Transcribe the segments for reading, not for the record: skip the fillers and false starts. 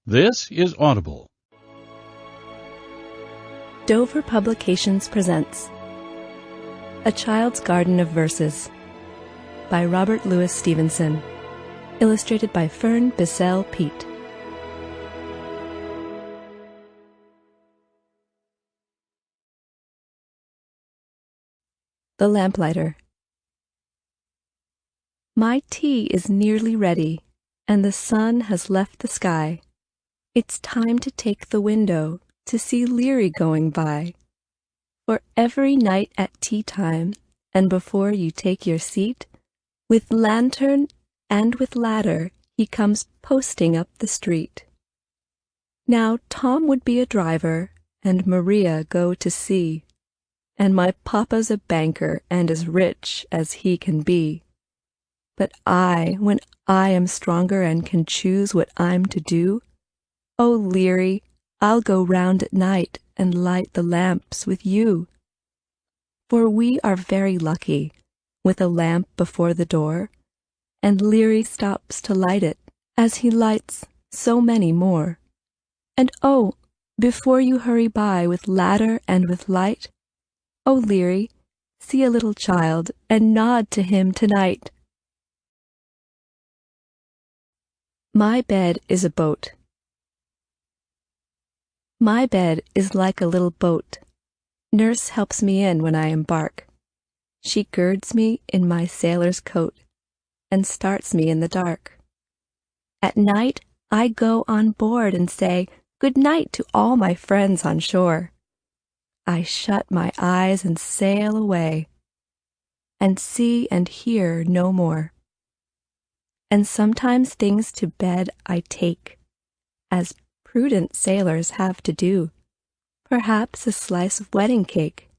This is Audible. Dover Publications presents A Child's Garden of Verses by Robert Louis Stevenson, illustrated by Fern Bissell Peet. The Lamplighter. My tea is nearly ready, and the sun has left the sky. It's time to take the window to see Leary going by. For every night at tea time, and before you take your seat, with lantern and with ladder he comes posting up the street. Now Tom would be a driver, and Maria go to sea, and my papa's a banker and as rich as he can be. But when I am stronger and can choose what I'm to do, oh, Leary, I'll go round at night and light the lamps with you. For we are very lucky, with a lamp before the door, and Leary stops to light it, as he lights so many more. And oh, before you hurry by with ladder and with light, oh, Leary, see a little child and nod to him tonight. My bed is a boat. My bed is like a little boat. Nurse helps me in when I embark. She girds me in my sailor's coat and starts me in the dark. At night I go on board and say good night to all my friends on shore. I shut my eyes and sail away, and see and hear no more. And sometimes things to bed I take, as prudent sailors have to do. Perhaps a slice of wedding cake,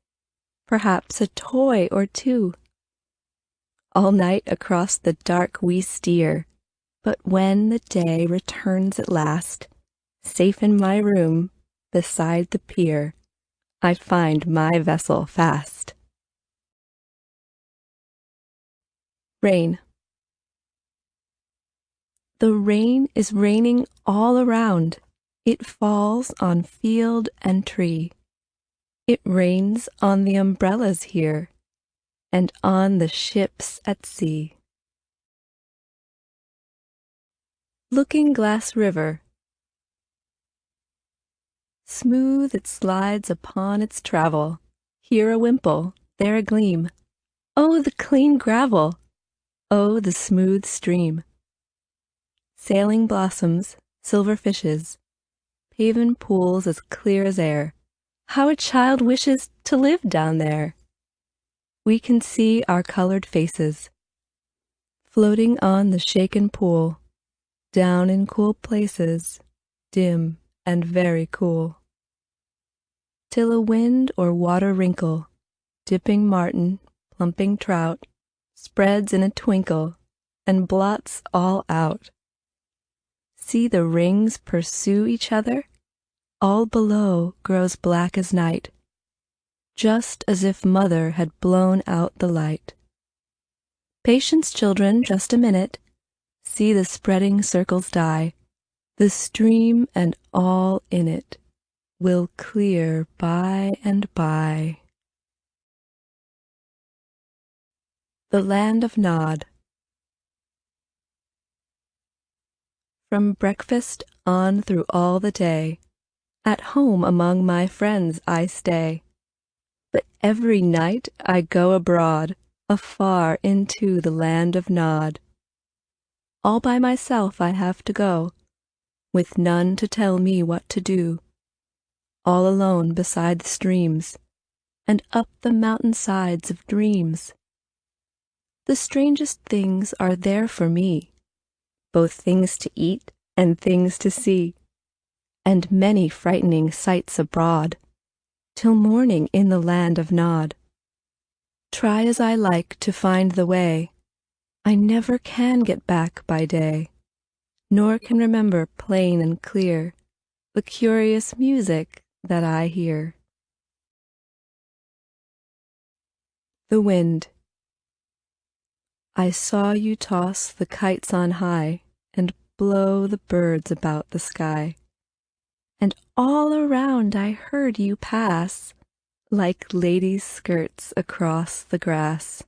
perhaps a toy or two. All night across the dark we steer, but when the day returns at last, safe in my room beside the pier, I find my vessel fast. Rain. The rain is raining all around. It falls on field and tree. It rains on the umbrellas here, and on the ships at sea. Looking Glass River. Smooth it slides upon its travel, here a wimple, there a gleam. Oh, the clean gravel! Oh, the smooth stream! Sailing blossoms, silver fishes, paven pools as clear as air. How a child wishes to live down there! We can see our colored faces, floating on the shaken pool, down in cool places, dim and very cool. Till a wind or water wrinkle, dipping martin, plumping trout, spreads in a twinkle, and blots all out. See the rings pursue each other? All below grows black as night, just as if mother had blown out the light. Patience, children, just a minute. See the spreading circles die. The stream and all in it will clear by and by. The Land of Nod. From breakfast on through all the day, at home among my friends I stay. But every night I go abroad, afar into the Land of Nod. All by myself I have to go, with none to tell me what to do. All alone beside the streams, and up the mountain sides of dreams. The strangest things are there for me, both things to eat and things to see, and many frightening sights abroad, till morning in the Land of Nod. Try as I like to find the way, I never can get back by day, nor can remember plain and clear the curious music that I hear. The Wind. I saw you toss the kites on high, and blow the birds about the sky. And all around I heard you pass, like ladies' skirts across the grass.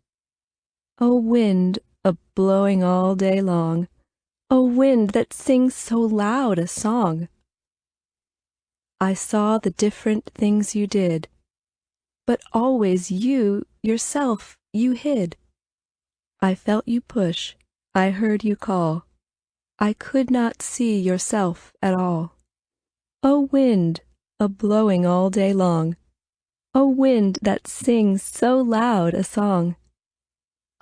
O wind, a-blowing all day long, O wind that sings so loud a song! I saw the different things you did, but always you, yourself, you hid. I felt you push, I heard you call, I could not see yourself at all. O wind, a-blowing all day long, O wind that sings so loud a song!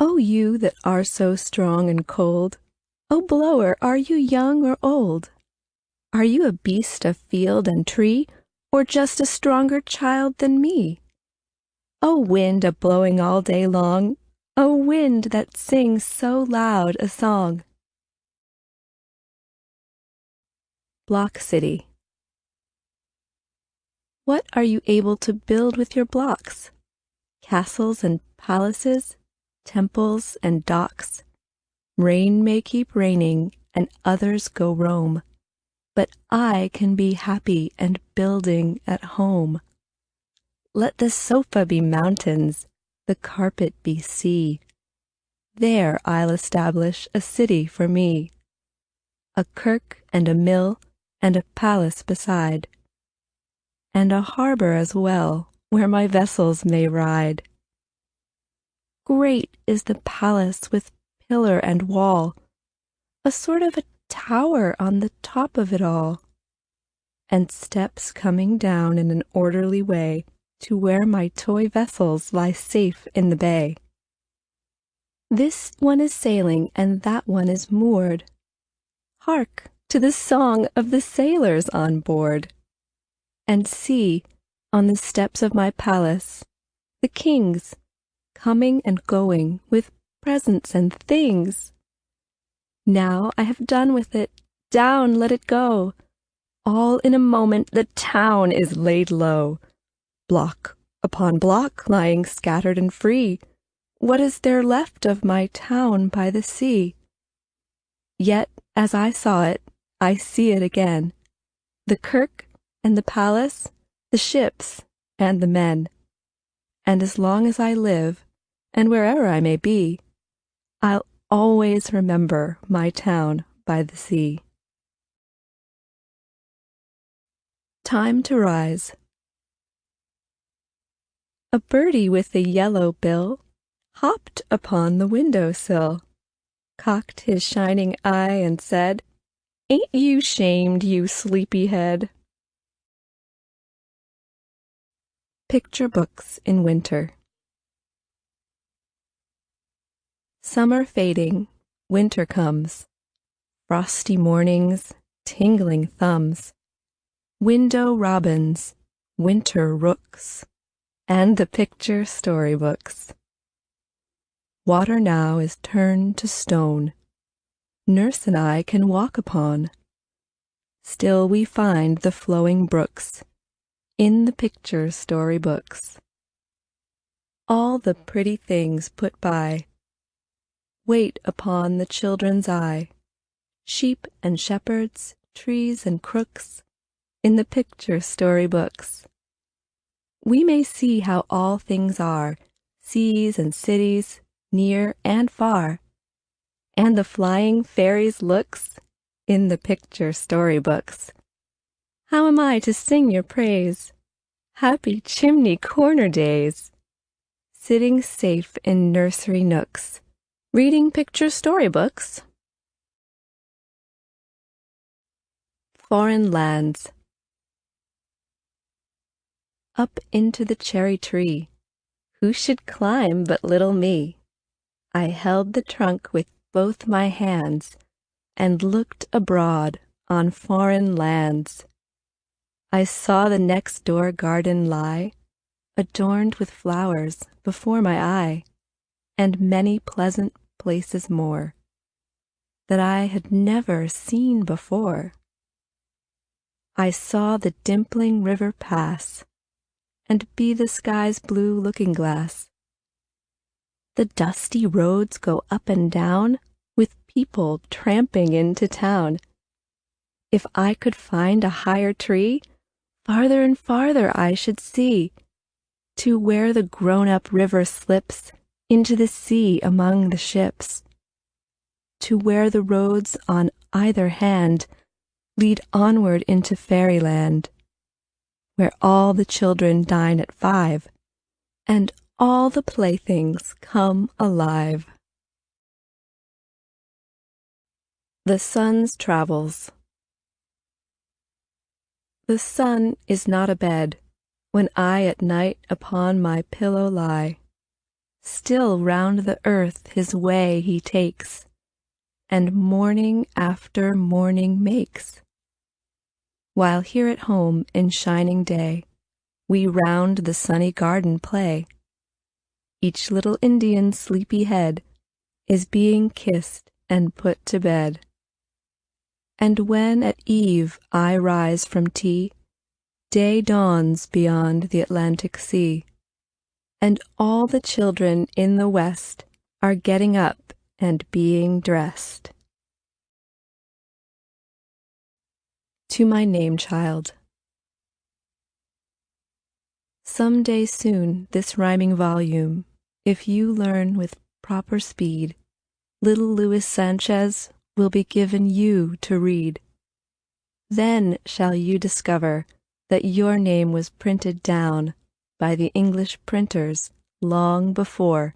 O you that are so strong and cold, O blower, are you young or old? Are you a beast of field and tree, or just a stronger child than me? O wind, a-blowing all day long, O wind that sings so loud a song! Block City. What are you able to build with your blocks? Castles and palaces, temples and docks. Rain may keep raining and others go roam, but I can be happy and building at home. Let the sofa be mountains, the carpet be sea. There I'll establish a city for me, a kirk and a mill and a palace beside, and a harbor as well where my vessels may ride. Great is the palace with pillar and wall, a sort of a tower on the top of it all, and steps coming down in an orderly way to where my toy vessels lie safe in the bay. This one is sailing and that one is moored. Hark to the song of the sailors on board! And see, on the steps of my palace, the kings, coming and going with presents and things. Now I have done with it, down let it go. All in a moment the town is laid low, block upon block lying scattered and free. What is there left of my town by the sea? Yet, as I saw it, I see it again, the kirk and the palace, the ships and the men. And as long as I live, and wherever I may be, I'll always remember my town by the sea. Time to rise. A birdie with a yellow bill hopped upon the window sill, cocked his shining eye and said, "Ain't you shamed, you sleepy head?" Picture books in winter. Summer fading, winter comes. Frosty mornings, tingling thumbs. Window robins, winter rooks, and the picture storybooks. Water now is turned to stone. Nurse and I can walk upon. Still we find the flowing brooks in the picture storybooks. All the pretty things put by wait upon the children's eye. Sheep and shepherds, trees and crooks, in the picture storybooks. We may see how all things are, seas and cities, near and far, and the flying fairies' looks in the picture storybooks. How am I to sing your praise? Happy chimney corner days, sitting safe in nursery nooks, reading picture storybooks. Foreign lands. Up into the cherry tree, who should climb but little me? I held the trunk with both my hands and looked abroad on foreign lands. I saw the next door garden lie, adorned with flowers before my eye, and many pleasant places more that I had never seen before. I saw the dimpling river pass, and be the sky's blue looking-glass. The dusty roads go up and down, with people tramping into town. If I could find a higher tree, farther and farther I should see, to where the grown-up river slips into the sea among the ships, to where the roads on either hand lead onward into fairyland, where all the children dine at 5, and all the playthings come alive. The Sun's Travels. The sun is not abed, when I at night upon my pillow lie. Still round the earth his way he takes, and morning after morning makes. While here at home in shining day, we round the sunny garden play. Each little Indian's sleepy head is being kissed and put to bed. And when at eve I rise from tea, day dawns beyond the Atlantic Sea, and all the children in the West are getting up and being dressed. To my name child. Some day soon this rhyming volume, if you learn with proper speed, little Luis Sanchez will be given you to read. Then shall you discover that your name was printed down by the English printers long before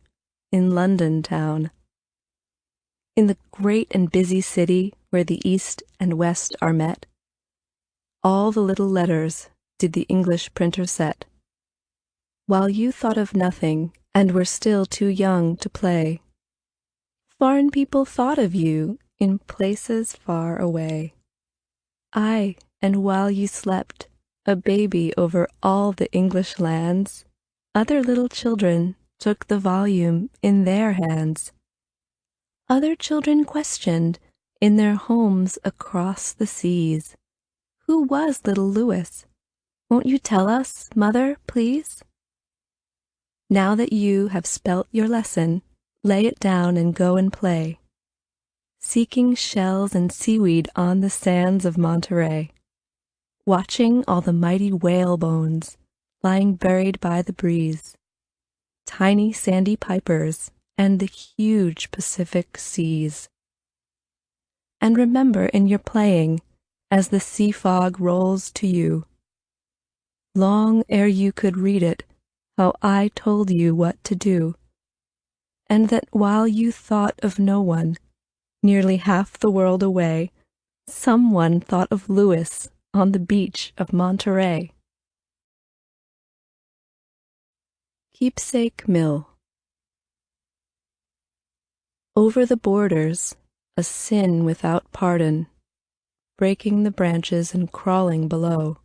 in London town. In the great and busy city where the East and West are met, all the little letters did the English printer set. While you thought of nothing and were still too young to play, foreign people thought of you in places far away. Aye, and while you slept, a baby over all the English lands, other little children took the volume in their hands. Other children questioned in their homes across the seas, who was little Louis? Won't you tell us, mother, please? Now that you have spelt your lesson, lay it down and go and play, seeking shells and seaweed on the sands of Monterey, watching all the mighty whale bones lying buried by the breeze, tiny sandy pipers and the huge Pacific seas. And remember in your playing, as the sea fog rolls to you, long ere you could read it, how I told you what to do, and that while you thought of no one, nearly half the world away, someone thought of Louis on the beach of Monterey. Keepsake Mill. Over the borders, a sin without pardon, breaking the branches and crawling below.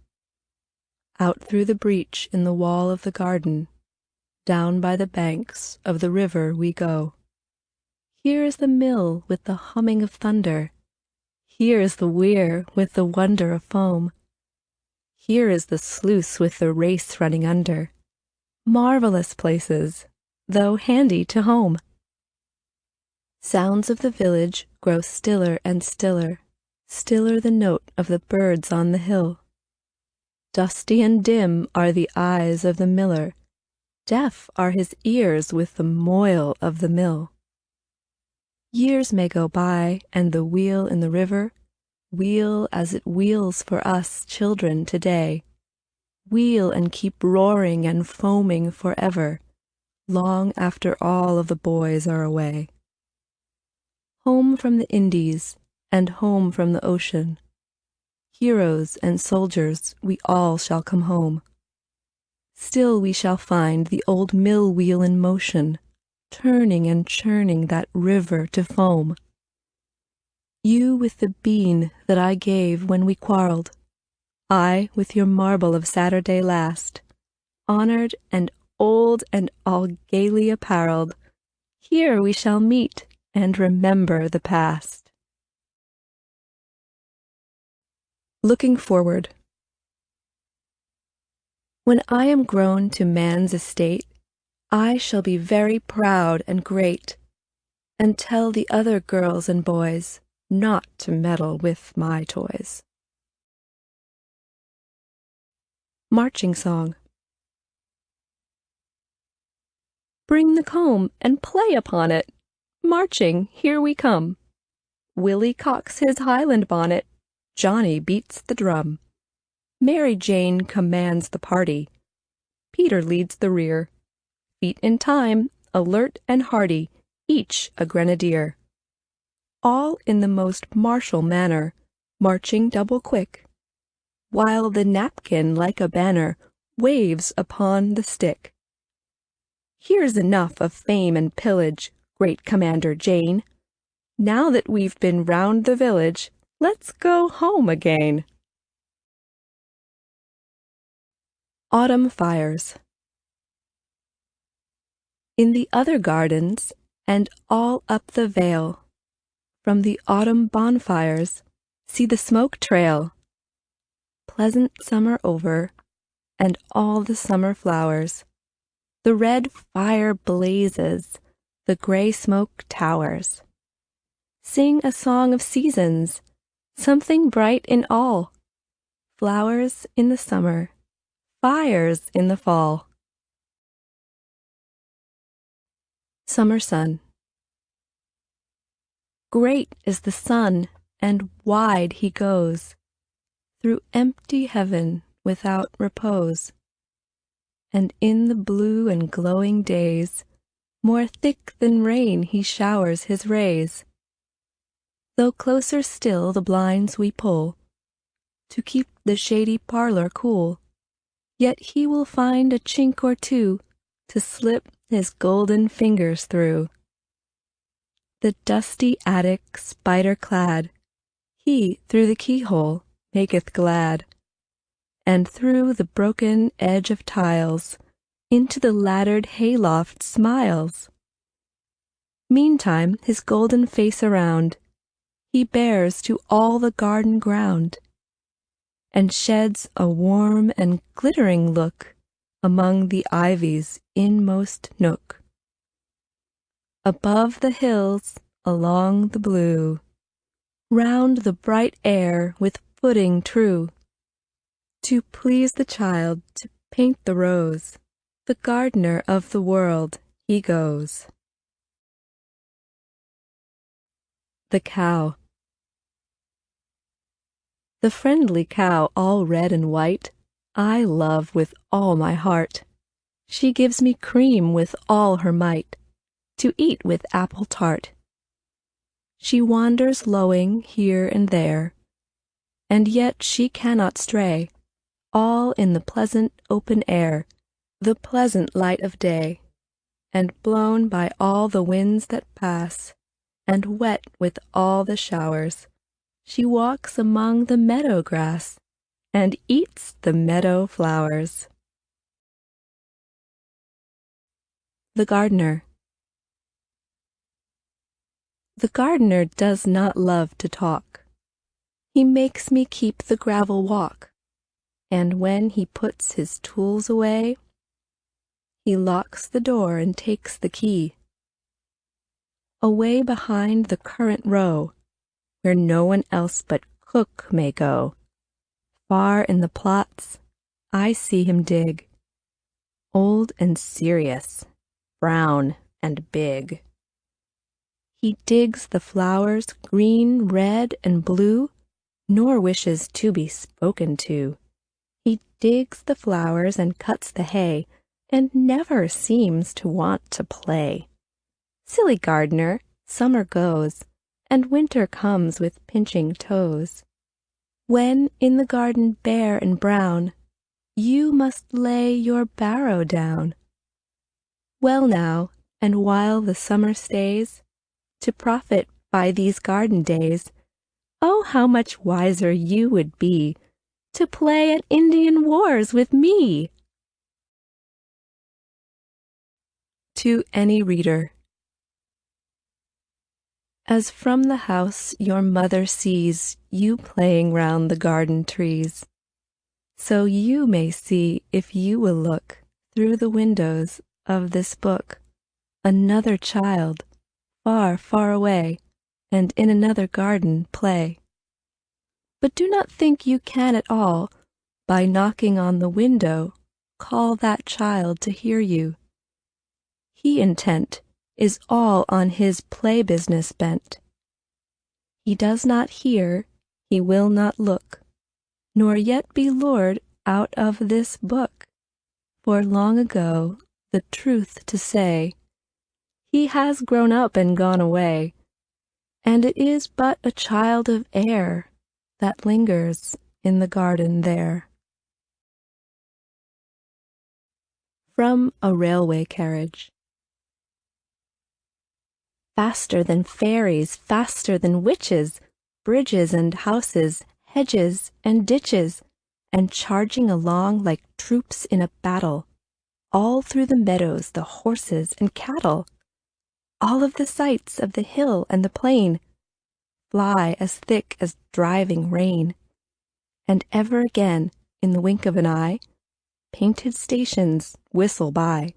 Out through the breach in the wall of the garden, down by the banks of the river we go. Here is the mill with the humming of thunder. Here is the weir with the wonder of foam. Here is the sluice with the race running under. Marvelous places, though handy to home. Sounds of the village grow stiller and stiller, stiller the note of the birds on the hill. Dusty and dim are the eyes of the miller, deaf are his ears with the moil of the mill. Years may go by, and the wheel in the river wheel as it wheels for us children today, wheel and keep roaring and foaming forever, long after all of the boys are away. Home from the Indies, and home from the ocean, heroes and soldiers, we all shall come home. Still we shall find the old mill wheel in motion, turning and churning that river to foam. You with the bean that I gave when we quarreled, I with your marble of Saturday last, honored and old and all gaily apparelled, here we shall meet and remember the past. Looking forward. When I am grown to man's estate, I shall be very proud and great. and tell the other girls and boys not to meddle with my toys. Marching Song. Bring the comb and play upon it. Marching, here we come. Willie cocks his Highland bonnet. Johnny beats the drum. Mary Jane commands the party. Peter leads the rear. Feet in time, alert and hearty, each a grenadier. All in the most martial manner, marching double quick, while the napkin like a banner waves upon the stick. Here's enough of fame and pillage, great Commander Jane. Now that we've been round the village, let's go home again. Autumn Fires. In the other gardens, and all up the vale, from the autumn bonfires, see the smoke trail. Pleasant summer over, and all the summer flowers. The red fire blazes, the gray smoke towers. Sing a song of seasons, something bright in all. Flowers in the summer, fires in the fall. Summer Sun. Great is the sun, and wide he goes, through empty heaven without repose. And in the blue and glowing days, more thick than rain he showers his rays. Though closer still the blinds we pull, to keep the shady parlor cool, yet he will find a chink or two to slip his golden fingers through. The dusty attic spider-clad, he through the keyhole maketh glad, and through the broken edge of tiles into the laddered hayloft smiles. Meantime his golden face around he bears to all the garden ground, and sheds a warm and glittering look among the ivy's inmost nook. Above the hills, along the blue, round the bright air with footing true, to please the child, to paint the rose, the gardener of the world he goes. The Cow. The friendly cow, all red and white, I love with all my heart. She gives me cream with all her might, to eat with apple tart. She wanders lowing here and there, and yet she cannot stray, all in the pleasant open air, the pleasant light of day, and blown by all the winds that pass, and wet with all the showers. She walks among the meadow grass, and eats the meadow flowers. The Gardener. The gardener does not love to talk. He makes me keep the gravel walk, and when he puts his tools away, he locks the door and takes the key. Away behind the currant row, where no one else but cook may go, far in the plots I see him dig, old and serious, brown and big. He digs the flowers green, red, and blue, nor wishes to be spoken to. He digs the flowers and cuts the hay, and never seems to want to play. Silly gardener, summer goes, and winter comes with pinching toes. When in the garden bare and brown, you must lay your barrow down. Well now, and while the summer stays, to profit by these garden days, oh, how much wiser you would be to play at Indian wars with me! To any reader. As from the house your mother sees you playing round the garden trees, so you may see, if you will look through the windows of this book, another child far, far away, and in another garden play. But do not think you can at all, by knocking on the window, call that child to hear you. He intent is all on his play business bent. He does not hear, he will not look, nor yet be lured out of this book. For long ago, the truth to say, he has grown up and gone away, and it is but a child of air that lingers in the garden there. From a Railway Carriage. Faster than fairies, faster than witches, bridges and houses, hedges and ditches, and charging along like troops in a battle, all through the meadows the horses and cattle, all of the sights of the hill and the plain, fly as thick as driving rain, and ever again, in the wink of an eye, painted stations whistle by.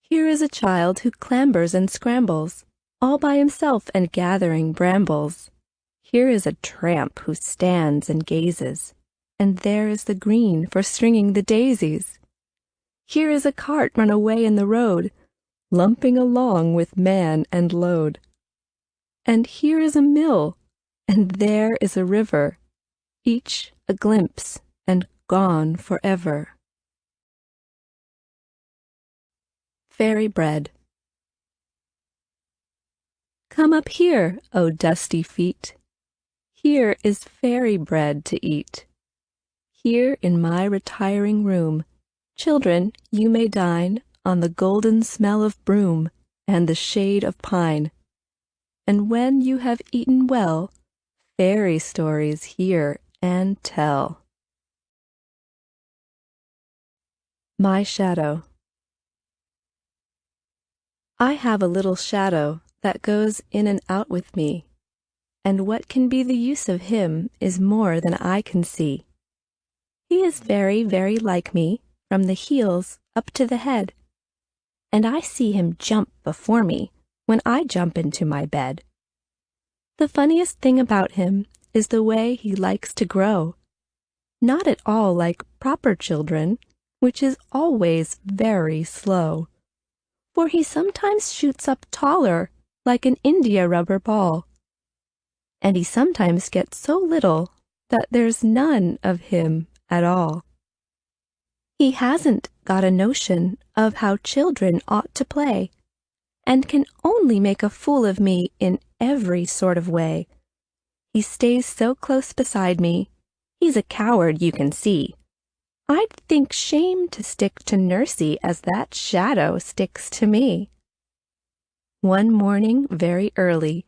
Here is a child who clambers and scrambles, all by himself and gathering brambles. Here is a tramp who stands and gazes, and there is the green for stringing the daisies. Here is a cart run away in the road, lumping along with man and load. And here is a mill, and there is a river, each a glimpse and gone forever. Fairy Bread. Come up here, O dusty feet. Here is fairy bread to eat. Here in my retiring room, children, you may dine on the golden smell of broom and the shade of pine. And when you have eaten well, fairy stories hear and tell. My Shadow. I have a little shadow that goes in and out with me, and what can be the use of him is more than I can see. He is very, very like me, from the heels up to the head, and I see him jump before me when I jump into my bed. The funniest thing about him is the way he likes to grow, not at all like proper children, which is always very slow. For he sometimes shoots up taller, like an India rubber ball. And he sometimes gets so little that there's none of him at all. He hasn't got a notion of how children ought to play, and can only make a fool of me in every sort of way. He stays so close beside me, he's a coward you can see. I'd think shame to stick to Nursey as that shadow sticks to me. One morning very early,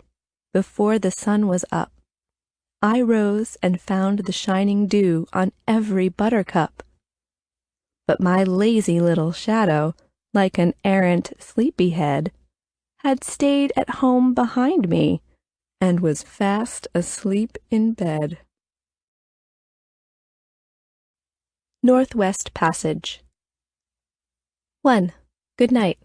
before the sun was up, I rose and found the shining dew on every buttercup. But my lazy little shadow, like an errant sleepyhead, had stayed at home behind me, and was fast asleep in bed. Northwest Passage. 1. Good night.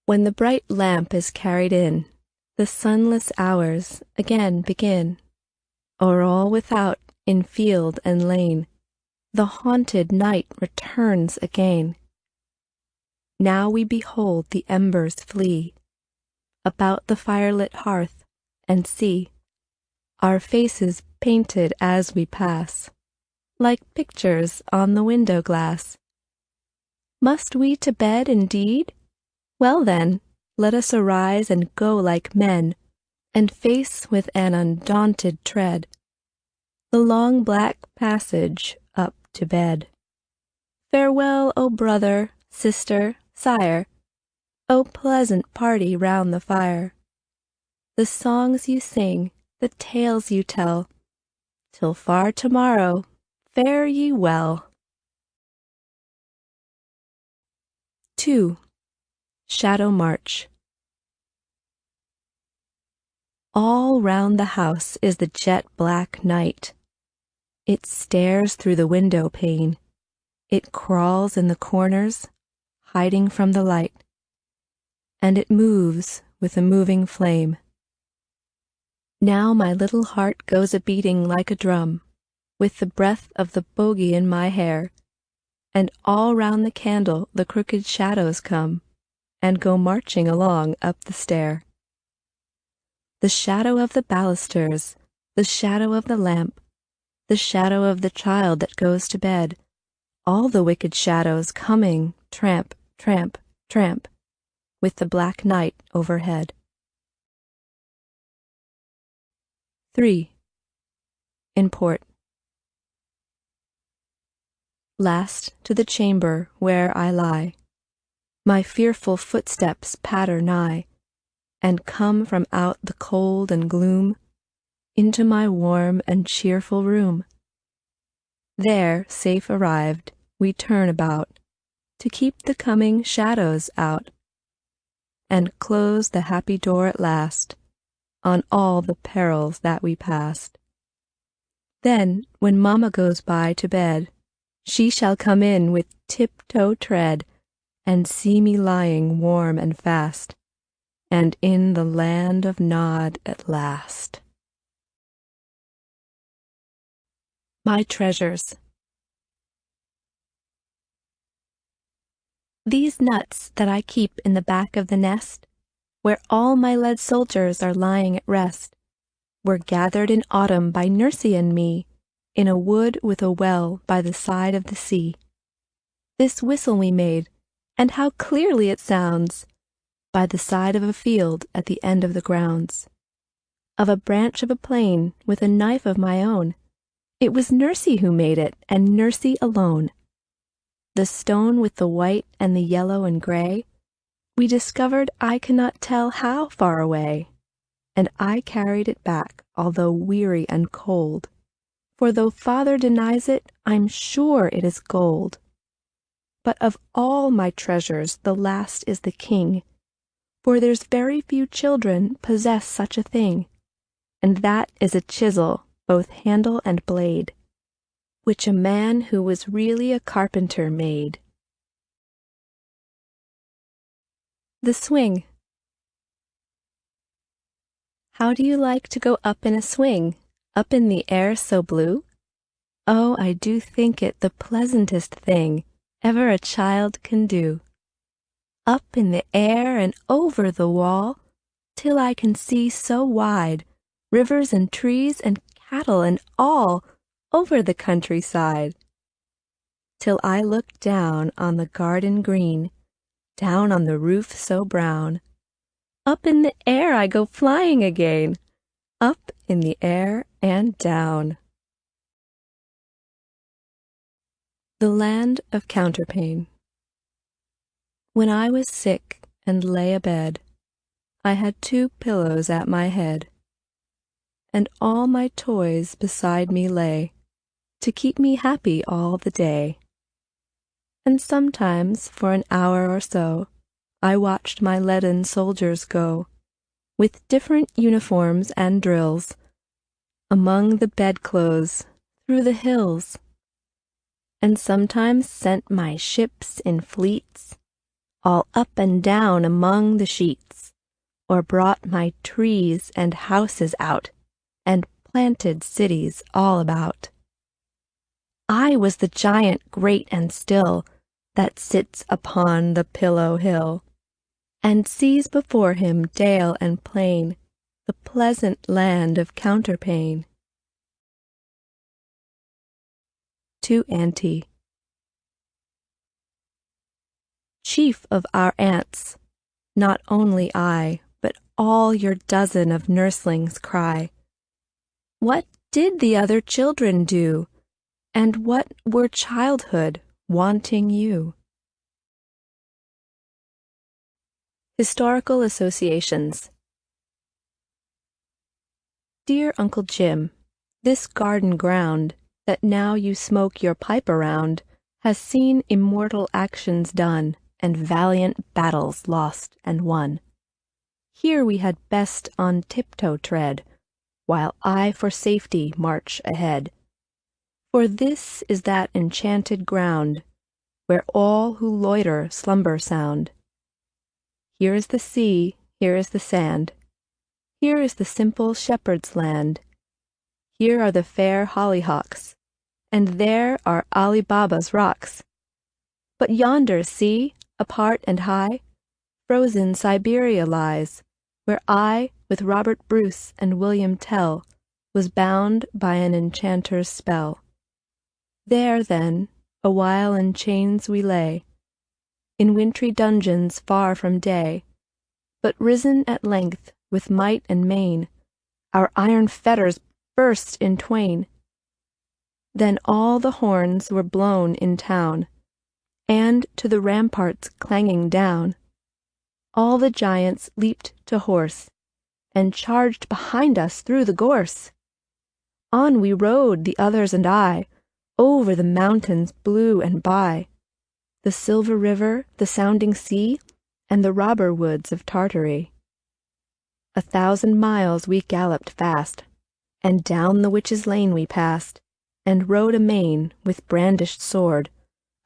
When the bright lamp is carried in, the sunless hours again begin. O'er all without, in field and lane, the haunted night returns again. Now we behold the embers flee about the firelit hearth, and see our faces painted as we pass, like pictures on the window glass. Must we to bed indeed? Well then, let us arise and go like men, and face with an undaunted tread the long black passage up to bed. Farewell, O brother, sister, sire, O pleasant party round the fire. The songs you sing, the tales you tell, till far tomorrow, fare ye well. 2. Shadow March. All round the house is the jet-black night. It stares through the window pane. It crawls in the corners, hiding from the light. and it moves with a moving flame. Now my little heart goes a-beating like a drum, with the breath of the bogey in my hair, and all round the candle the crooked shadows come, and go marching along up the stair. The shadow of the balusters, the shadow of the lamp, the shadow of the child that goes to bed, all the wicked shadows coming, tramp, tramp, tramp, with the black night overhead. 3. In Port. Last to the chamber where I lie, my fearful footsteps patter nigh, and come from out the cold and gloom into my warm and cheerful room. There, safe arrived, we turn about to keep the coming shadows out, and close the happy door at last on all the perils that we passed. Then, when Mamma goes by to bed, she shall come in with tiptoe tread, and see me lying warm and fast, and in the land of Nod at last. My treasures. These nuts that I keep in the back of the nest, where all my lead soldiers are lying at rest, were gathered in autumn by Nursey and me, in a wood with a well by the side of the sea. This whistle we made, and how clearly it sounds, by the side of a field at the end of the grounds. Of a branch of a plane, with a knife of my own, it was Nursey who made it, and Nursey alone. The stone with the white and the yellow and gray, we discovered I cannot tell how far away, and I carried it back, although weary and cold, for though Father denies it, I'm sure it is gold. But of all my treasures the last is the king, for there's very few children possess such a thing, and that is a chisel, both handle and blade, which a man who was really a carpenter made. The swing. How do you like to go up in a swing, up in the air so blue? Oh, I do think it the pleasantest thing ever a child can do. Up in the air and over the wall, till I can see so wide, rivers and trees and cattle and all over the countryside. Till I look down on the garden green, down on the roof so brown. Up in the air I go flying again, up in the air and down. The Land of Counterpane. When I was sick and lay abed, I had 2 pillows at my head, and all my toys beside me lay, to keep me happy all the day. And sometimes for an hour or so I watched my leaden soldiers go, with different uniforms and drills, among the bedclothes, through the hills, and sometimes sent my ships in fleets, all up and down among the sheets, or brought my trees and houses out, and planted cities all about. I was the giant great and still, that sits upon the pillow hill, and sees before him dale and plain, the pleasant land of Counterpane. To Auntie. Chief of our aunts, not only I, but all your dozen of nurslings cry, what did the other children do, and what were childhood wanting you? Historical Associations. Dear Uncle Jim, this garden ground that now you smoke your pipe around has seen immortal actions done and valiant battles lost and won. Here we had best on tiptoe tread, while I for safety march ahead. For this is that enchanted ground, where all who loiter slumber sound. Here is the sea, here is the sand. Here is the simple shepherd's land. Here are the fair hollyhocks, and there are Ali Baba's rocks. But yonder, see, apart and high, frozen Siberia lies, where I, with Robert Bruce and William Tell, was bound by an enchanter's spell. There, then, a while in chains we lay, in wintry dungeons far from day, but risen at length with might and main, our iron fetters burst in twain. Then all the horns were blown in town, and to the ramparts clanging down, all the giants leaped to horse, and charged behind us through the gorse. On we rode, the others and I, over the mountains blue and by, the silver river, the sounding sea, and the robber woods of Tartary. 1,000 miles we galloped fast, and down the witches' lane we passed, and rode amain with brandished sword,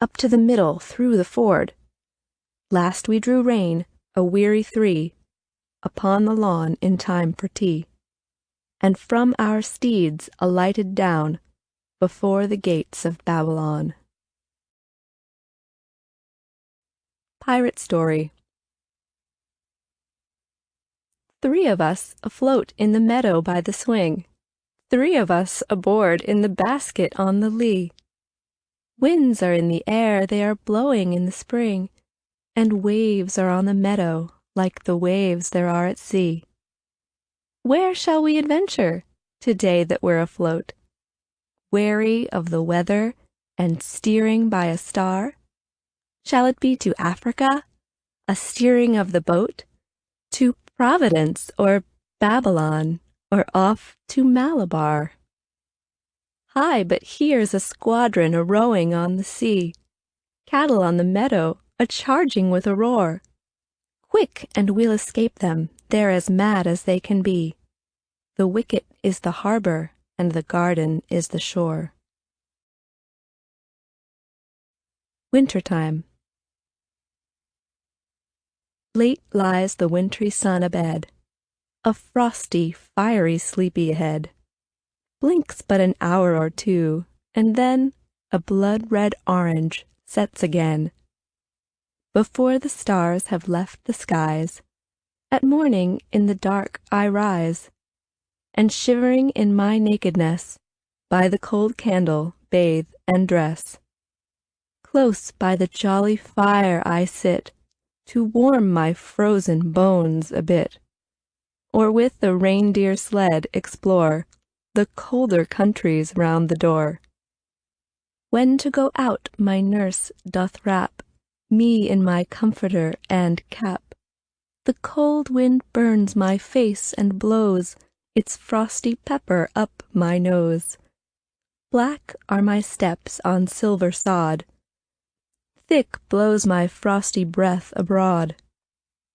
up to the middle through the ford. Last we drew rein, a weary three, upon the lawn in time for tea, and from our steeds alighted down before the gates of Babylon. Pirate Story. 3 of us afloat in the meadow by the swing, 3 of us aboard in the basket on the lee. Winds are in the air, they are blowing in the spring, and waves are on the meadow like the waves there are at sea. Where shall we adventure, today that we're afloat, wary of the weather and steering by a star? Shall it be to Africa, a steering of the boat, to Providence or Babylon, or off to Malabar? Hi, but here's a squadron a-rowing on the sea, cattle on the meadow a-charging with a roar. Quick, and we'll escape them, they're as mad as they can be. The wicket is the harbor, and the garden is the shore. Wintertime. Late lies the wintry sun abed, a frosty, fiery sleepy head. Blinks but an hour or two, and then a blood-red orange sets again. Before the stars have left the skies, at morning in the dark I rise, and shivering in my nakedness, by the cold candle bathe and dress. Close by the jolly fire I sit, to warm my frozen bones a bit, or with the reindeer sled explore the colder countries round the door. When to go out my nurse doth wrap me in my comforter and cap. The cold wind burns my face and blows its frosty pepper up my nose. Black are my steps on silver sod, thick blows my frosty breath abroad,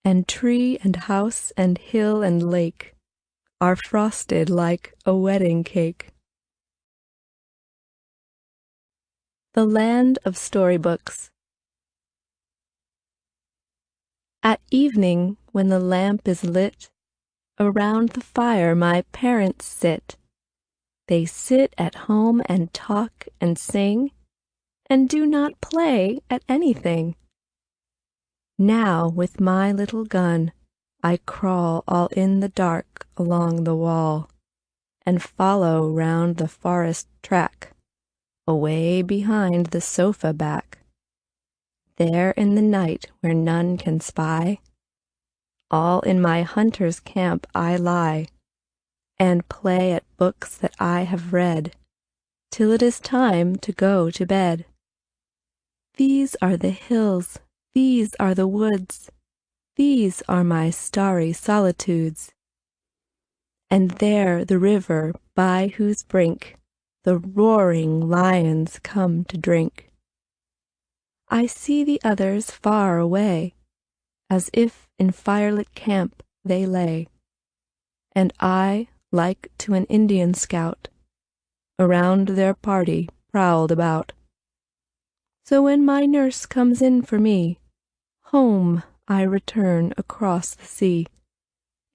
and tree and house and hill and lake are frosted like a wedding cake. The Land of Storybooks. At evening, when the lamp is lit, around the fire my parents sit. They sit at home and talk and sing, and do not play at anything. Now with my little gun I crawl all in the dark along the wall, and follow round the forest track, away behind the sofa back. There in the night where none can spy, all in my hunter's camp I lie, and play at books that I have read, till it is time to go to bed. These are the hills, these are the woods, these are my starry solitudes. And there the river by whose brink the roaring lions come to drink. I see the others far away, as if in firelit camp they lay, and I, like to an Indian scout, around their party prowled about. So when my nurse comes in for me, home I return across the sea,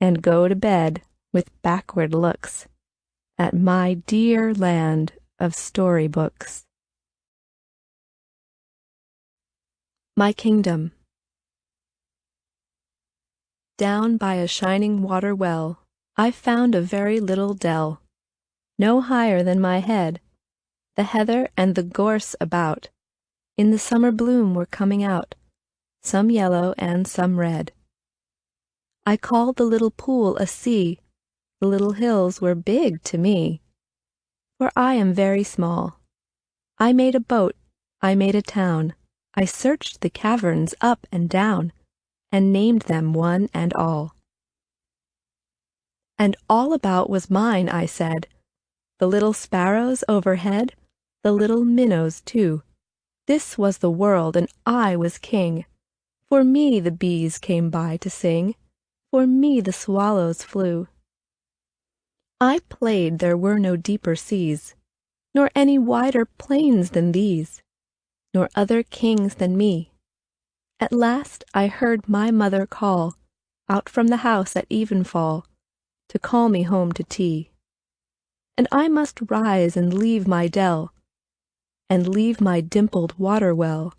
and go to bed with backward looks at my dear land of storybooks. My kingdom. Down by a shining water well, I found a very little dell, no higher than my head. The heather and the gorse about in the summer bloom were coming out, some yellow and some red. I called the little pool a sea, the little hills were big to me, for I am very small. I made a boat, I made a town, I searched the caverns up and down, and named them one and all. And all about was mine, I said, the little sparrows overhead, the little minnows too. This was the world, and I was king. For me the bees came by to sing, for me the swallows flew. I played there were no deeper seas, nor any wider plains than these, nor other kings than me. At last I heard my mother call out from the house at evenfall to call me home to tea. And I must rise and leave my dell, and leave my dimpled water well,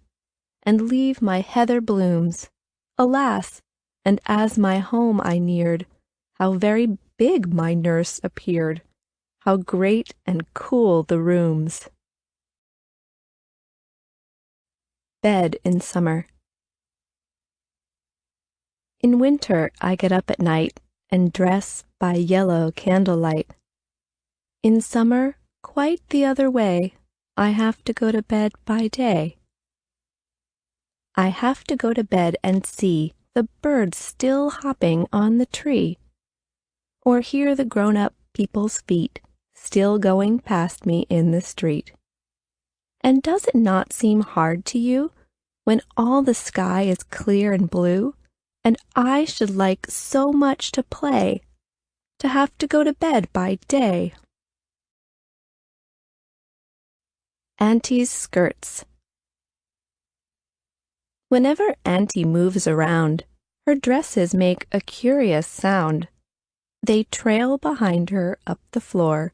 and leave my heather blooms. Alas! And as my home I neared, how very big my nurse appeared, how great and cool the rooms. Bed in summer. In winter I get up at night and dress by yellow candlelight. In summer, quite the other way, I have to go to bed by day. I have to go to bed and see the birds still hopping on the tree, or hear the grown-up people's feet still going past me in the street. And does it not seem hard to you when all the sky is clear and blue, and I should like so much to play, to have to go to bed by day? Auntie's skirts. Whenever Auntie moves around, her dresses make a curious sound. They trail behind her up the floor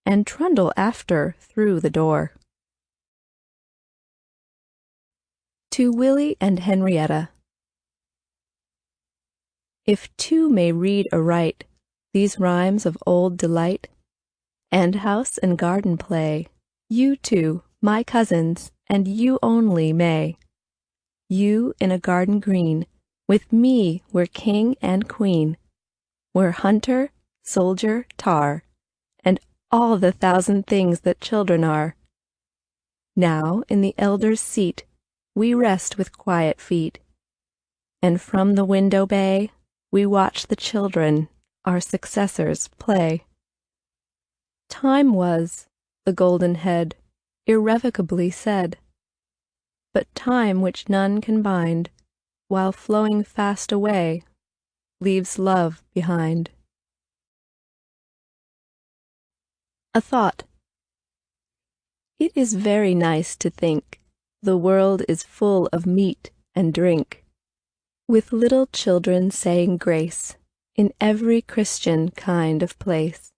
and trundle after through the door. To Willie and Henrietta. If two may read aright these rhymes of old delight, and house and garden play, you two, my cousins, and you only may. You in a garden green, with me were king and queen, were hunter, soldier, tar, and all the thousand things that children are. Now in the elder's seat we rest with quiet feet, and from the window bay we watch the children, our successors, play. Time was, the golden head irrevocably said, but time which none can bind, while flowing fast away, leaves love behind. A thought. It is very nice to think the world is full of meat and drink, with little children saying grace in every Christian kind of place.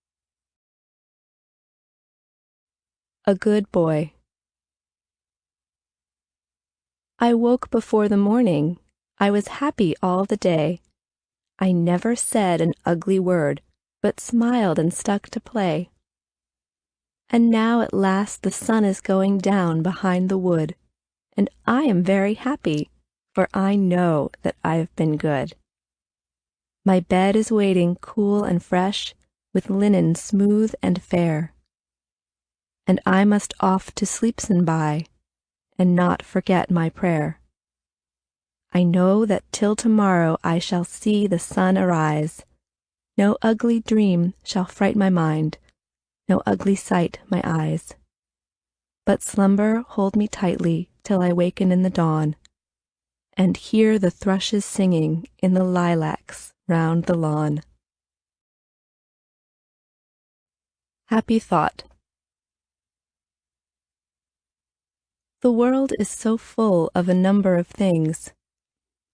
A good boy. I woke before the morning. I was happy all the day. I never said an ugly word, but smiled and stuck to play. And now at last the sun is going down behind the wood, and I am very happy, for I know that I have been good. My bed is waiting cool and fresh, with linen smooth and fair. And I must off to Sleepson by, and not forget my prayer. I know that till tomorrow I shall see the sun arise. No ugly dream shall fright my mind, no ugly sight my eyes. But slumber hold me tightly till I waken in the dawn, and hear the thrushes singing in the lilacs round the lawn. Happy thought. The world is so full of a number of things.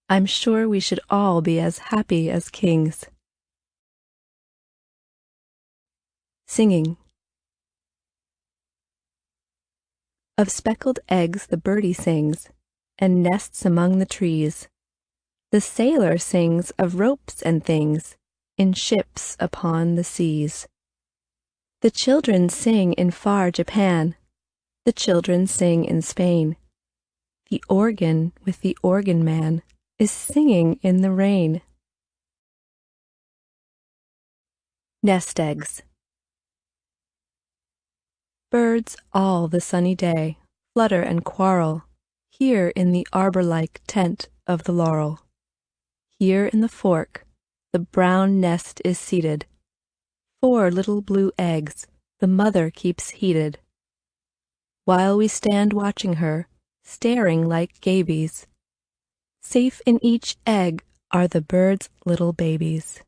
I'm sure we should all be as happy as kings. Singing. Of speckled eggs the birdie sings, and nests among the trees. The sailor sings of ropes and things, in ships upon the seas. The children sing in far Japan, the children sing in Spain. The organ with the organ man is singing in the rain. Nest eggs. Birds all the sunny day flutter and quarrel, here in the arbor-like tent of the laurel. Here in the fork the brown nest is seated, 4 little blue eggs the mother keeps heated. While we stand watching her, staring like gabies, safe in each egg are the bird's little babies.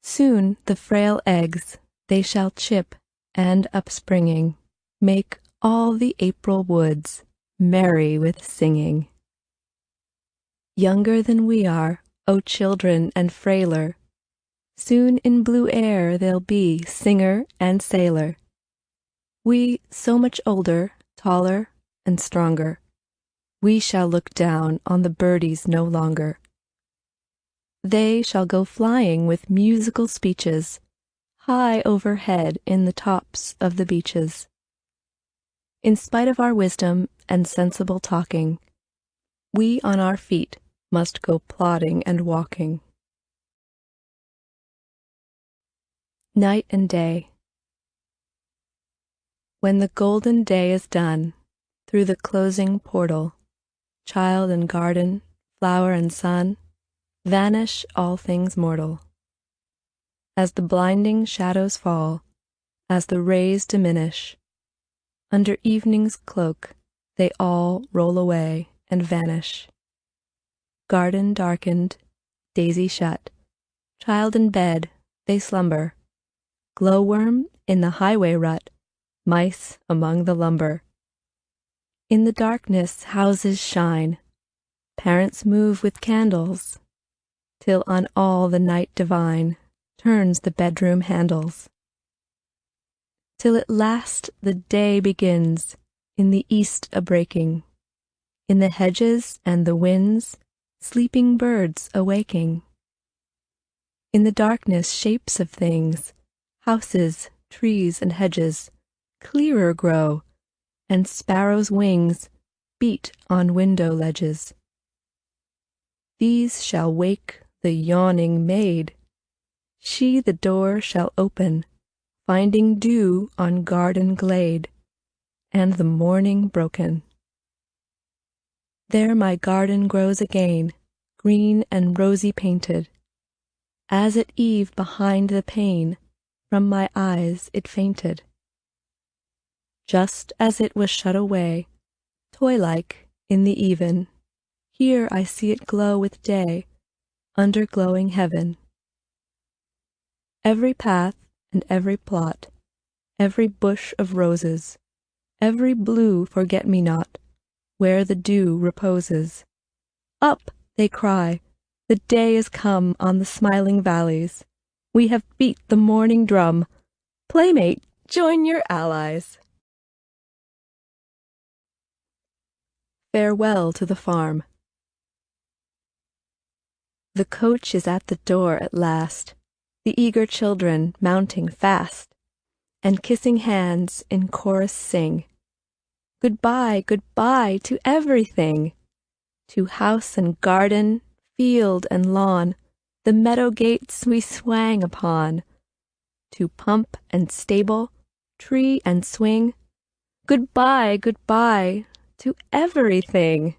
Soon the frail eggs they shall chip, and upspringing, make all the April woods merry with singing. Younger than we are, O children, and frailer, soon in blue air they'll be singer and sailor. We, so much older, taller, and stronger, we shall look down on the birdies no longer. They shall go flying with musical speeches, high overhead in the tops of the beeches. In spite of our wisdom and sensible talking, we on our feet must go plodding and walking. Night and day. When the golden day is done, through the closing portal, child and garden, flower and sun, vanish all things mortal. As the blinding shadows fall, as the rays diminish, under evening's cloak they all roll away and vanish. Garden darkened, daisy shut, child in bed, they slumber, glowworm in the highway rut, mice among the lumber. In the darkness houses shine, parents move with candles, till on all the night divine turns the bedroom handles. Till at last the day begins, in the east a-breaking, in the hedges and the winds, sleeping birds awaking. In the darkness shapes of things, houses, trees, and hedges, clearer grow, and sparrows' wings beat on window ledges. These shall wake the yawning maid, she the door shall open, finding dew on garden glade, and the morning broken. There my garden grows again, green and rosy painted. As at eve behind the pane, from my eyes it fainted. Just as it was shut away, toy-like, in the even, here I see it glow with day, under glowing heaven. Every path and every plot, every bush of roses, every blue forget-me-not, where the dew reposes. Up, they cry, the day is come on the smiling valleys. We have beat the morning drum. Playmate, join your allies. Farewell to the farm. The coach is at the door at last, the eager children mounting fast, and kissing hands in chorus sing, Goodbye, goodbye to everything, to house and garden, field and lawn, the meadow gates we swang upon, to pump and stable, tree and swing, Goodbye, goodbye to everything.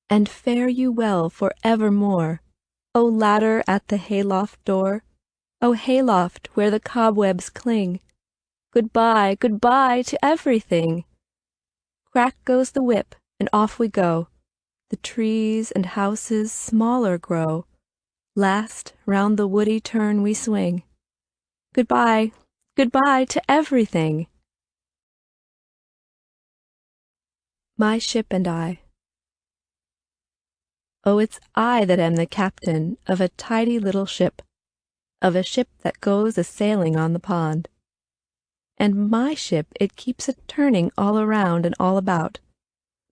And fare you well for evermore, O ladder at the hayloft door, O hayloft where the cobwebs cling, Goodbye, goodbye to everything. Crack goes the whip, and off we go. The trees and houses smaller grow. Last, round the woody turn we swing. Goodbye, goodbye to everything. My ship and I. Oh, it's I that am the captain of a tidy little ship, of a ship that goes a-sailing on the pond. And my ship it keeps a-turning all around and all about,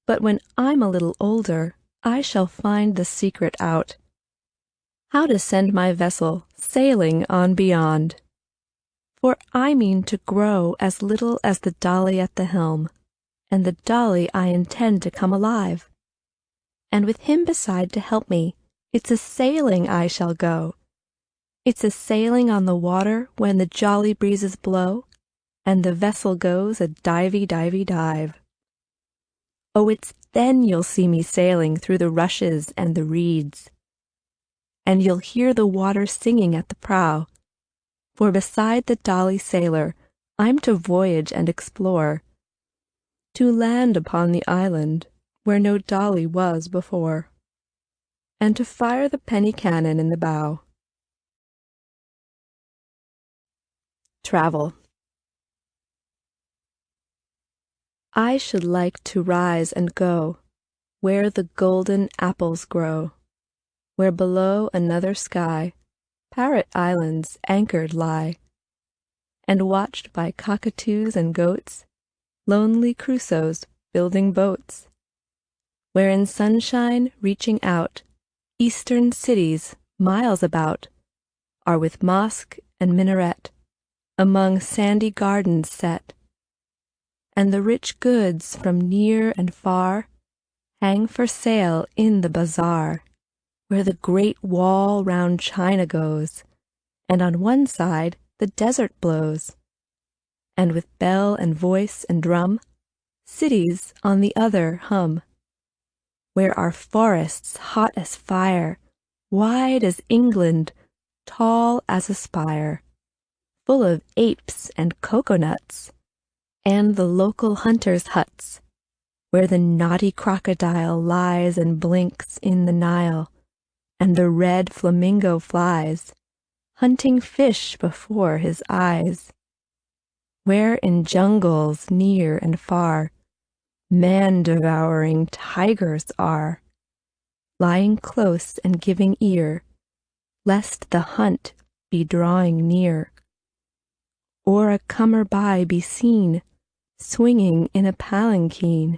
but when I'm a little older, I shall find the secret out, how to send my vessel sailing on beyond. For I mean to grow as little as the dolly at the helm, and the dolly I intend to come alive. And with him beside to help me, it's a-sailing I shall go. It's a-sailing on the water when the jolly breezes blow, and the vessel goes a-divey-divey-dive. Oh, it's then you'll see me sailing through the rushes and the reeds, and you'll hear the water singing at the prow, for beside the dolly sailor I'm to voyage and explore, to land upon the island where no dolly was before, and to fire the penny cannon in the bow. Travel. I should like to rise and go where the golden apples grow, where below another sky parrot islands anchored lie, and watched by cockatoos and goats, lonely Crusoes building boats, where in sunshine reaching out, eastern cities miles about are with mosque and minaret among sandy gardens set, and the rich goods from near and far hang for sale in the bazaar, where the great wall round China goes, and on one side the desert blows, and with bell and voice and drum cities on the other hum, where are forests hot as fire, wide as England, tall as a spire, full of apes and coconuts, and the local hunters' huts, where the naughty crocodile lies and blinks in the Nile, and the red flamingo flies, hunting fish before his eyes, where in jungles near and far man-devouring tigers are, lying close and giving ear, lest the hunt be drawing near, or a comer-by be seen swinging in a palanquin,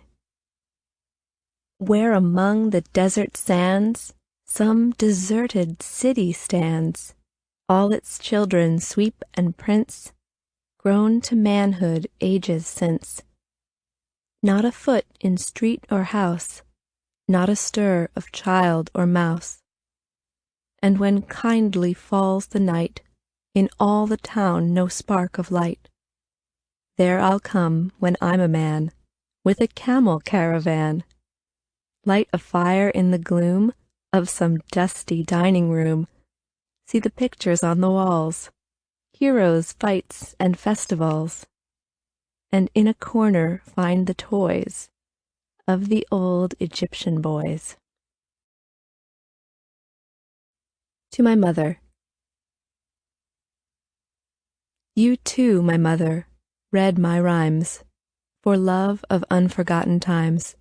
where among the desert sands some deserted city stands, all its children sweep and prince, grown to manhood ages since. Not a foot in street or house, not a stir of child or mouse. And when kindly falls the night, in all the town no spark of light, there I'll come when I'm a man, with a camel caravan, light a fire in the gloom of some dusty dining room, see the pictures on the walls, heroes' fights and festivals, and in a corner find the toys of the old Egyptian boys. To my mother. You too, my mother, read my rhymes, for love of unforgotten times,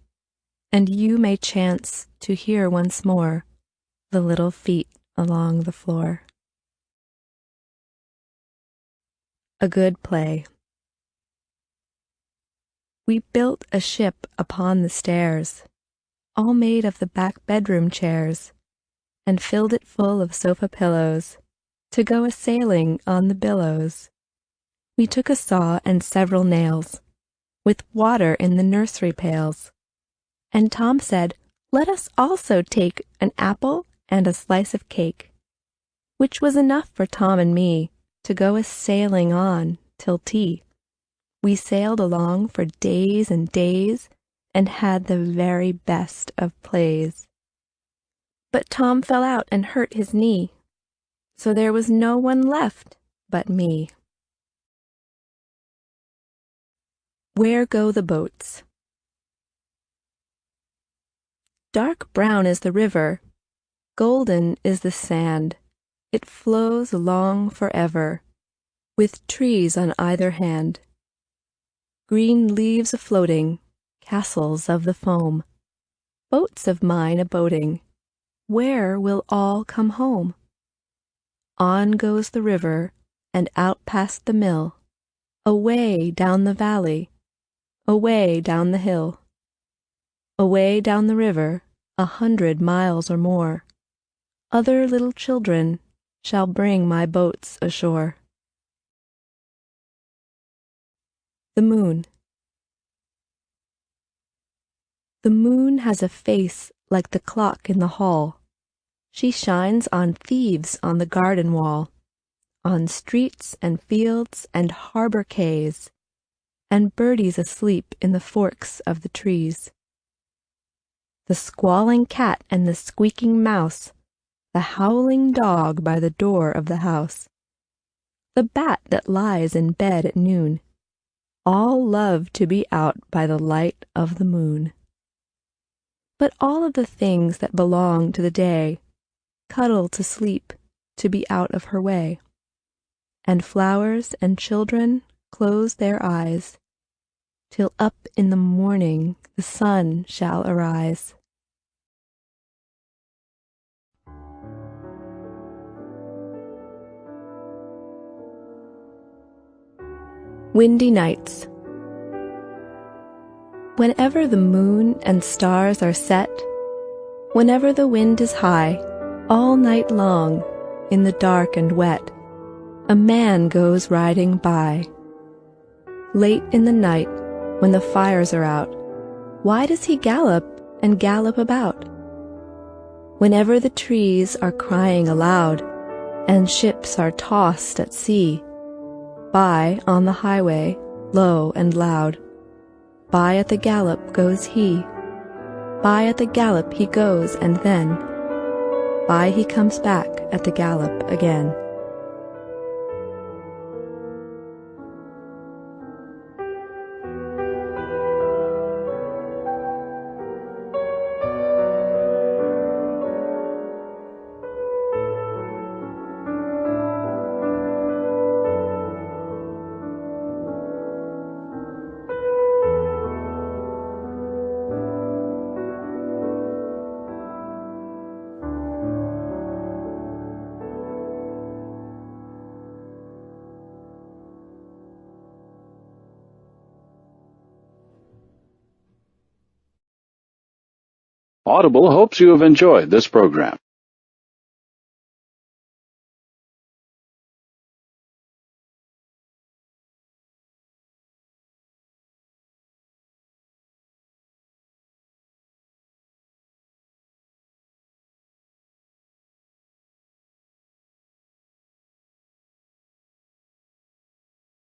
and you may chance to hear once more the little feet along the floor. A good play. We built a ship upon the stairs, all made of the back bedroom chairs, and filled it full of sofa pillows, to go a-sailing on the billows. We took a saw and several nails, with water in the nursery pails, and Tom said, "Let us also take an apple and a slice of cake," which was enough for Tom and me to go a-sailing on till tea. We sailed along for days and days, and had the very best of plays. But Tom fell out and hurt his knee, so there was no one left but me. Where go the boats? Dark brown is the river, golden is the sand. It flows along forever, with trees on either hand. Green leaves a-floating, castles of the foam, boats of mine a-boating, where will all come home? On goes the river, and out past the mill, away down the valley, away down the hill, away down the river, 100 miles or more. Other little children shall bring my boats ashore. The moon. The moon has a face like the clock in the hall. She shines on thieves on the garden wall, on streets and fields and harbor quays, and birdies asleep in the forks of the trees. The squalling cat and the squeaking mouse, the howling dog by the door of the house, the bat that lies in bed at noon, all love to be out by the light of the moon. But all of the things that belong to the day cuddle to sleep to be out of her way, and flowers and children close their eyes, till up in the morning the sun shall arise. Windy Nights. Whenever the moon and stars are set, whenever the wind is high, all night long, in the dark and wet, a man goes riding by. Late in the night, when the fires are out, why does he gallop and gallop about? Whenever the trees are crying aloud, and ships are tossed at sea, by on the highway, low and loud, by at the gallop goes he. By at the gallop he goes, and then by he comes back at the gallop again. Audible hopes you have enjoyed this program.